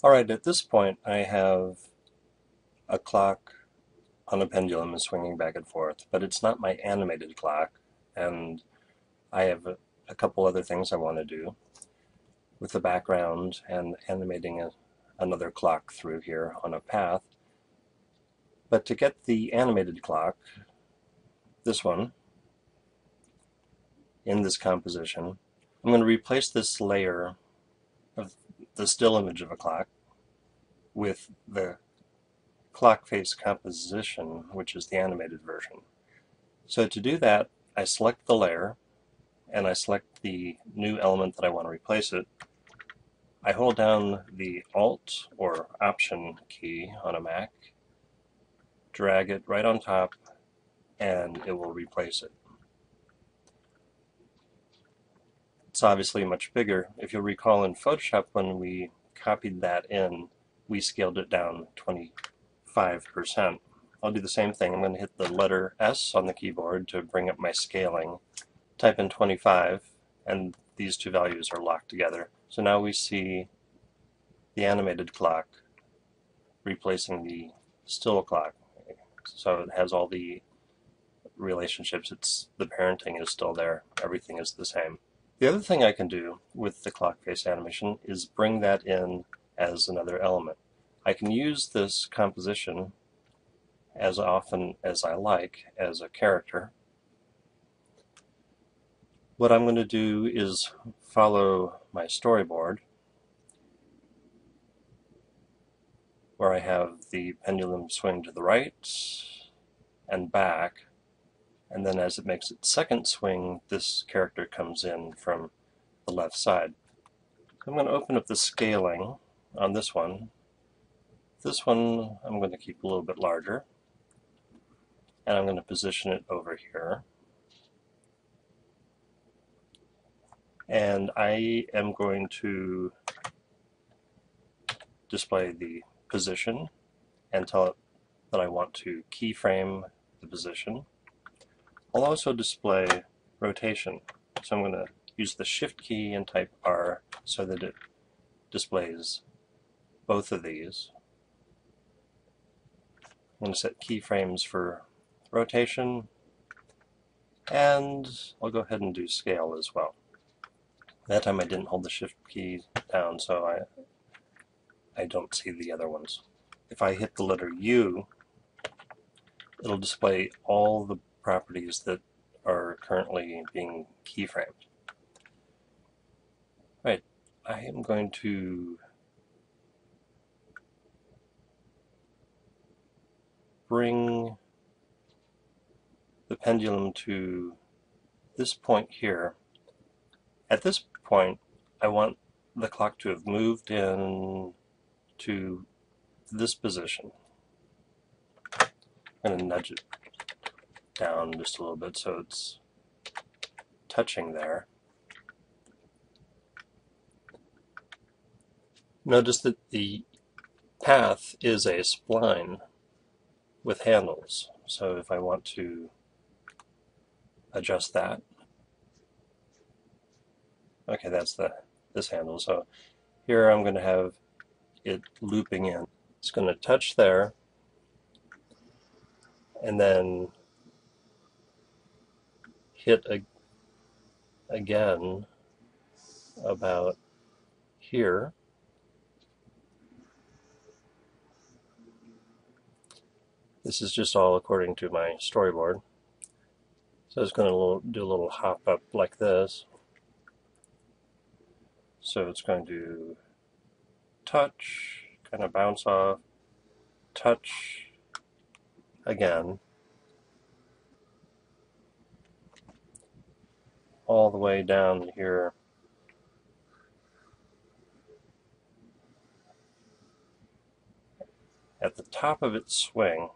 Alright, at this point I have a clock on a pendulum is swinging back and forth, but it's not my animated clock, and I have a couple other things I want to do with the background and animating another clock through here on a path. But to get the animated clock, this one, in this composition, I'm going to replace this layer of the still image of a clock with the clock face composition, which is the animated version. So to do that, I select the layer and I select the new element that I want to replace it. I hold down the Alt or Option key on a Mac, drag it right on top, and it will replace it. It's obviously much bigger. If you'll recall in Photoshop when we copied that in, we scaled it down 25%. I'll do the same thing. I'm going to hit the letter S on the keyboard to bring up my scaling, type in 25, and these two values are locked together. So now we see the animated clock replacing the still clock. So it has all the relationships. The parenting is still there. Everything is the same. The other thing I can do with the clock face animation is bring that in as another element. I can use this composition as often as I like as a character. What I'm going to do is follow my storyboard, where I have the pendulum swing to the right and back, and then as it makes its second swing, this character comes in from the left side. I'm going to open up the scaling on this one. This one I'm going to keep a little bit larger, and I'm going to position it over here. And I am going to display the position and tell it that I want to keyframe the position. I'll also display rotation. So I'm going to use the Shift key and type R so that it displays both of these. I'm going to set keyframes for rotation, and I'll go ahead and do scale as well. That time I didn't hold the Shift key down, so I don't see the other ones. If I hit the letter U, it'll display all the properties that are currently being keyframed. Right, I am going to bring the pendulum to this point here. At this point, I want the clock to have moved in to this position. I'm going to nudge it down just a little bit so it's touching there. Notice that the path is a spline with handles, so if I want to adjust that, okay, that's this handle. So here I'm going to have it looping in. It's going to touch there, and then hit again about here. This is just all according to my storyboard. So it's going to do a little hop up like this. So it's going to touch, kind of bounce off, touch again, all the way down here. At the top of its swing,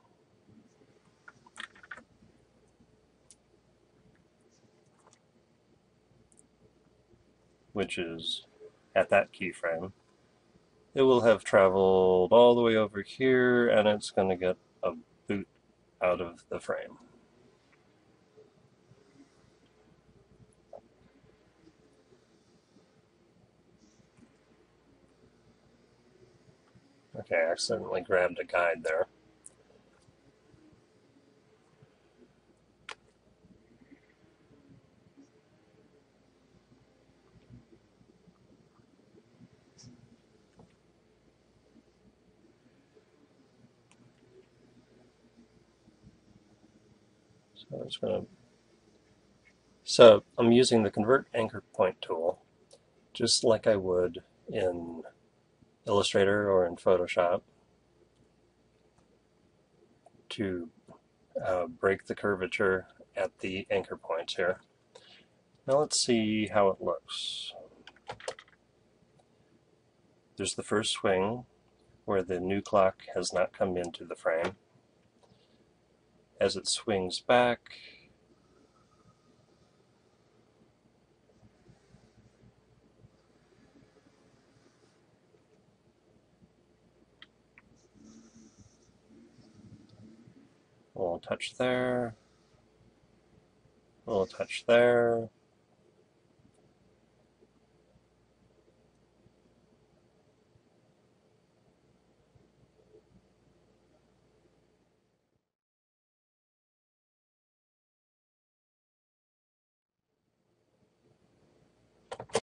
which is at that keyframe, it will have traveled all the way over here, and it's going to get a boot out of the frame. Okay, I accidentally grabbed a guide there. So I'm just going to. So I'm using the Convert Anchor Point tool, just like I would in Illustrator or in Photoshop, to break the curvature at the anchor points here. Now let's see how it looks. There's the first swing where the new clock has not come into the frame. As it swings back, a little touch there, a little touch there.